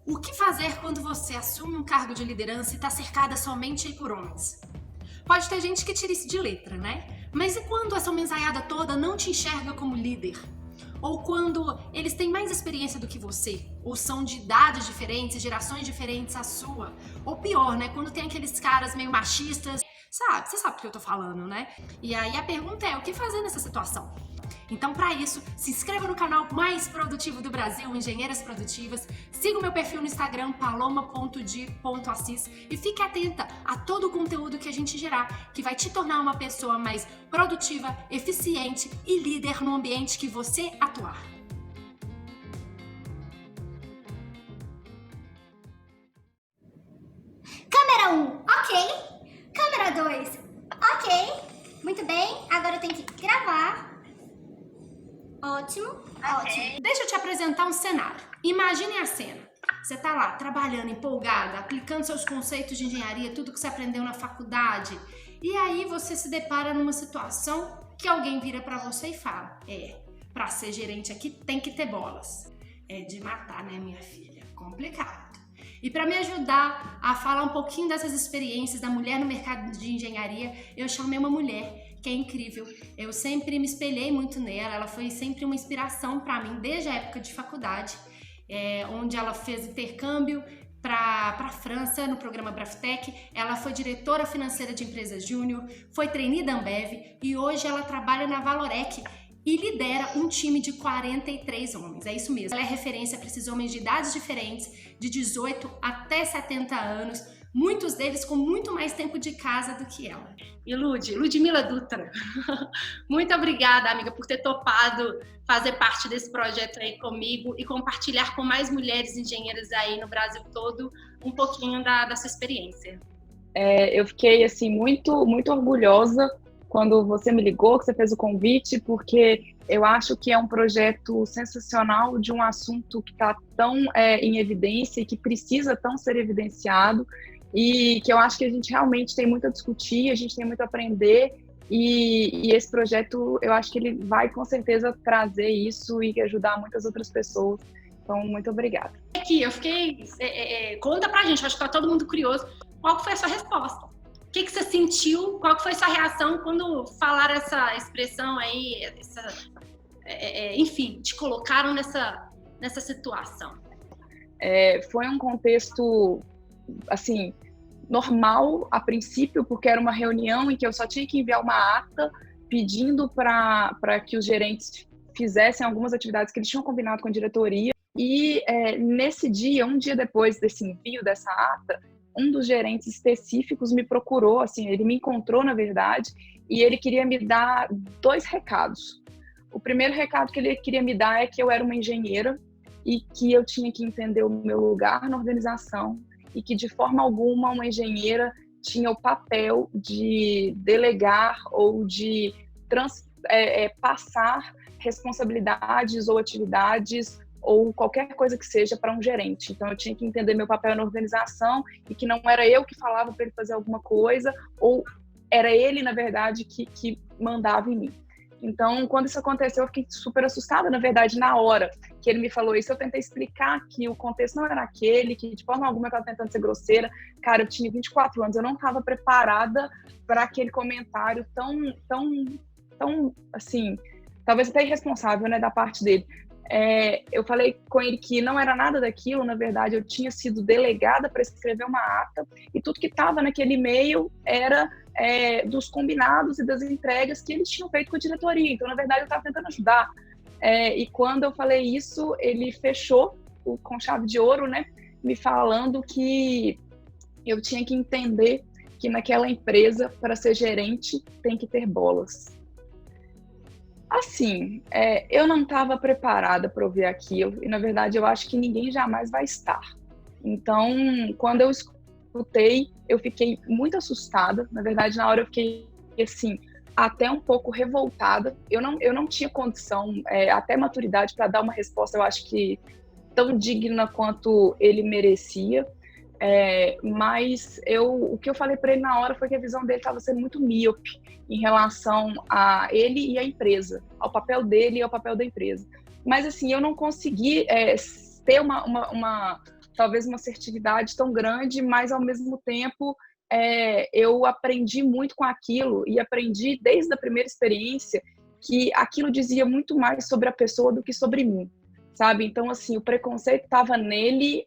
O que fazer quando você assume um cargo de liderança e está cercada somente por homens? Pode ter gente que tira isso de letra, né? Mas e quando essa mensaiada toda não te enxerga como líder? Ou quando eles têm mais experiência do que você? Ou são de idades diferentes, gerações diferentes à sua? Ou pior, né? Quando tem aqueles caras meio machistas. Sabe? Você sabe do que eu tô falando, né? E aí a pergunta é, o que fazer nessa situação? Então, para isso, se inscreva no canal mais produtivo do Brasil, Engenheiras Produtivas. Siga o meu perfil no Instagram, paloma.di.assis, e fique atenta a todo o conteúdo que a gente gerar, que vai te tornar uma pessoa mais produtiva, eficiente e líder no ambiente que você atuar. Câmera 1, ok. Câmera 2, ok. Muito bem, agora eu tenho que gravar. Ótimo, ótimo. Deixa eu te apresentar um cenário. Imagine a cena. Você tá lá, trabalhando, empolgada, aplicando seus conceitos de engenharia, tudo que você aprendeu na faculdade. E aí você se depara numa situação que alguém vira pra você e fala: pra ser gerente aqui tem que ter bolas. É de matar, né, minha filha? Complicado. E para me ajudar a falar um pouquinho dessas experiências da mulher no mercado de engenharia, eu chamei uma mulher que é incrível. Eu sempre me espelhei muito nela, ela foi sempre uma inspiração para mim desde a época de faculdade, onde ela fez intercâmbio para a França no programa Braftec. Ela foi diretora financeira de empresas júnior, foi trainee da Ambev e hoje ela trabalha na Valorec e lidera um time de 43 homens. É isso mesmo. Ela é referência para esses homens de idades diferentes, de 18 até 70 anos, muitos deles com muito mais tempo de casa do que ela. E Ludmila Dutra, muito obrigada, amiga, por ter topado fazer parte desse projeto aí comigo e compartilhar com mais mulheres engenheiras aí no Brasil todo um pouquinho da sua experiência. Eu fiquei, assim, muito, muito orgulhosa quando você me ligou, que você fez o convite, porque eu acho que é um projeto sensacional de um assunto que está tão em evidência e que precisa tão ser evidenciado, e que eu acho que a gente realmente tem muito a discutir, a gente tem muito a aprender, e esse projeto, eu acho que ele vai com certeza trazer isso e ajudar muitas outras pessoas. Então, muito obrigada. Aqui, eu fiquei... conta pra gente, acho que tá todo mundo curioso. Qual foi a sua resposta? O que você sentiu? Qual foi a sua reação quando falaram essa expressão aí, enfim, te colocaram nessa situação? Foi um contexto, assim, normal a princípio, porque era uma reunião em que eu só tinha que enviar uma ata pedindo para que os gerentes fizessem algumas atividades que eles tinham combinado com a diretoria. E nesse dia, um dia depois desse envio dessa ata, um dos gerentes específicos me procurou, assim, ele me encontrou, na verdade, e ele queria me dar 2 recados. O primeiro recado que ele queria me dar é que eu era uma engenheira e que eu tinha que entender o meu lugar na organização e que, de forma alguma, uma engenheira tinha o papel de delegar ou de passar responsabilidades ou atividades ou qualquer coisa que seja para um gerente. Então, eu tinha que entender meu papel na organização e que não era eu que falava para ele fazer alguma coisa, ou era ele, na verdade, que mandava em mim. Então, quando isso aconteceu, eu fiquei super assustada. Na verdade, na hora que ele me falou isso, eu tentei explicar que o contexto não era aquele, que de forma alguma eu estava tentando ser grosseira. Cara, eu tinha 24 anos, eu não estava preparada para aquele comentário tão, assim, talvez até irresponsável, né, da parte dele. Eu falei com ele que não era nada daquilo, na verdade eu tinha sido delegada para escrever uma ata e tudo que estava naquele e-mail era dos combinados e das entregas que eles tinham feito com a diretoria, então na verdade eu estava tentando ajudar. E quando eu falei isso, ele fechou com chave de ouro, né, me falando que eu tinha que entender que naquela empresa, para ser gerente, tem que ter bolas. Assim, eu não estava preparada para ouvir aquilo e, na verdade, eu acho que ninguém jamais vai estar. Então, quando eu escutei, eu fiquei muito assustada. Na verdade, na hora eu fiquei, assim, até um pouco revoltada. Eu não tinha condição, até maturidade, para dar uma resposta, eu acho que tão digna quanto ele merecia. Mas o que eu falei para ele na hora foi que a visão dele estava sendo muito míope em relação a ele e a empresa, ao papel dele e ao papel da empresa. Mas assim, eu não consegui ter talvez uma assertividade tão grande, mas ao mesmo tempo eu aprendi muito com aquilo e aprendi desde a primeira experiência que aquilo dizia muito mais sobre a pessoa do que sobre mim, sabe? Então, assim, o preconceito estava nele,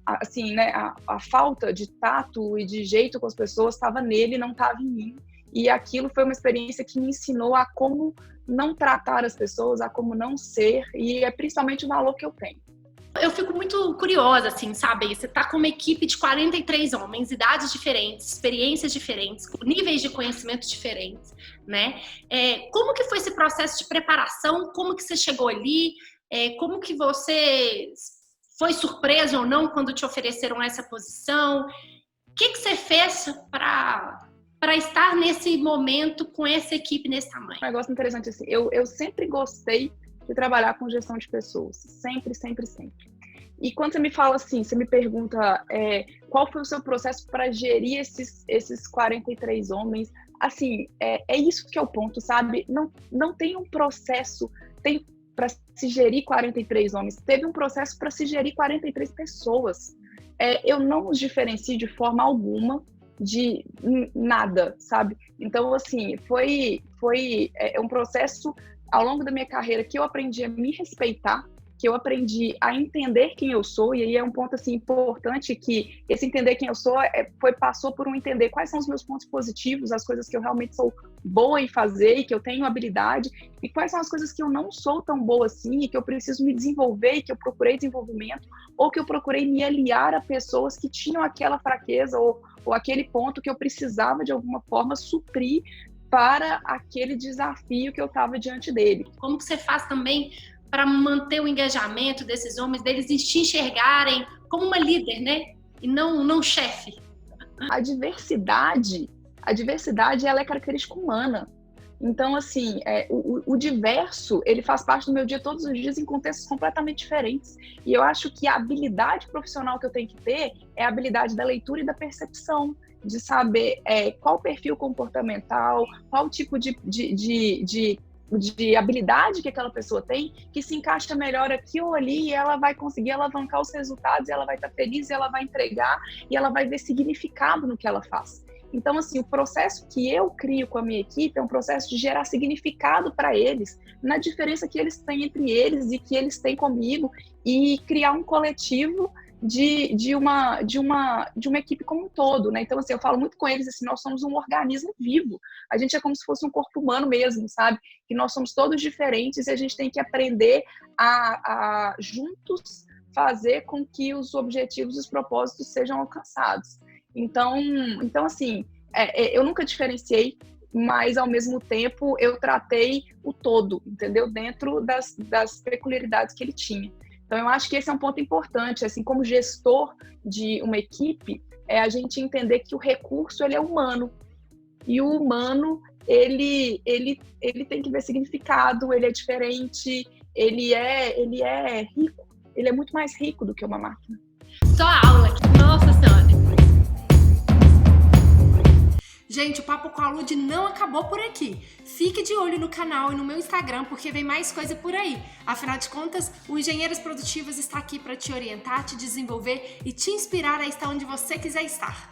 assim, né, a falta de tato e de jeito com as pessoas estava nele, não estava em mim. E aquilo foi uma experiência que me ensinou a como não tratar as pessoas, a como não ser, e é principalmente o valor que eu tenho. Eu fico muito curiosa, assim, sabe? Você tá com uma equipe de 43 homens, idades diferentes, experiências diferentes, níveis de conhecimento diferentes, né? Como que foi esse processo de preparação? Como que você chegou ali? Como que você foi surpreso ou não quando te ofereceram essa posição? O que você fez para estar nesse momento com essa equipe nesse tamanho? Um negócio interessante, assim, eu sempre gostei de trabalhar com gestão de pessoas, sempre, sempre, sempre. E quando você me fala assim, você me pergunta qual foi o seu processo para gerir esses 43 homens, assim, é isso que é o ponto, sabe? Não tem um processo para se gerir 43 homens, teve um processo para se gerir 43 pessoas. Eu não os diferencio de forma alguma de nada, sabe? Então, assim, foi um processo ao longo da minha carreira que eu aprendi a me respeitar, que eu aprendi a entender quem eu sou, e aí é um ponto assim importante que esse entender quem eu sou passou por um entender quais são os meus pontos positivos, as coisas que eu realmente sou boa em fazer e que eu tenho habilidade, e quais são as coisas que eu não sou tão boa assim e que eu preciso me desenvolver e que eu procurei desenvolvimento, ou que eu procurei me aliar a pessoas que tinham aquela fraqueza ou aquele ponto que eu precisava de alguma forma suprir para aquele desafio que eu estava diante dele. Como que você faz também para manter o engajamento desses homens, deles te enxergarem como uma líder, né? E não chefe? A diversidade, ela é característica humana. Então, assim, o diverso, ele faz parte do meu dia todos os dias em contextos completamente diferentes. E eu acho que a habilidade profissional que eu tenho que ter é a habilidade da leitura e da percepção, de saber qual perfil comportamental, qual tipo de habilidade que aquela pessoa tem, que se encaixa melhor aqui ou ali, e ela vai conseguir alavancar os resultados, e ela vai estar feliz, e ela vai entregar, e ela vai ver significado no que ela faz. Então, assim, o processo que eu crio com a minha equipe é um processo de gerar significado para eles, na diferença que eles têm entre eles e que eles têm comigo, e criar um coletivo de uma equipe como um todo, né? Então, assim, eu falo muito com eles, assim, nós somos um organismo vivo. A gente é como se fosse um corpo humano mesmo, sabe? Que nós somos todos diferentes e a gente tem que aprender a juntos fazer com que os objetivos e os propósitos sejam alcançados. Então assim, eu nunca diferenciei, mas ao mesmo tempo eu tratei o todo, entendeu? Dentro das peculiaridades que ele tinha. Então, eu acho que esse é um ponto importante, assim, como gestor de uma equipe, a gente entender que o recurso, ele é humano. E o humano, ele tem que ver significado, ele é diferente, ele é rico, ele é muito mais rico do que uma máquina. Só aula aqui, nossa senhora! Gente, o Papo com a Lud não acabou por aqui. Fique de olho no canal e no meu Instagram, porque vem mais coisa por aí. Afinal de contas, o Engenheiras Produtivas está aqui para te orientar, te desenvolver e te inspirar a estar onde você quiser estar.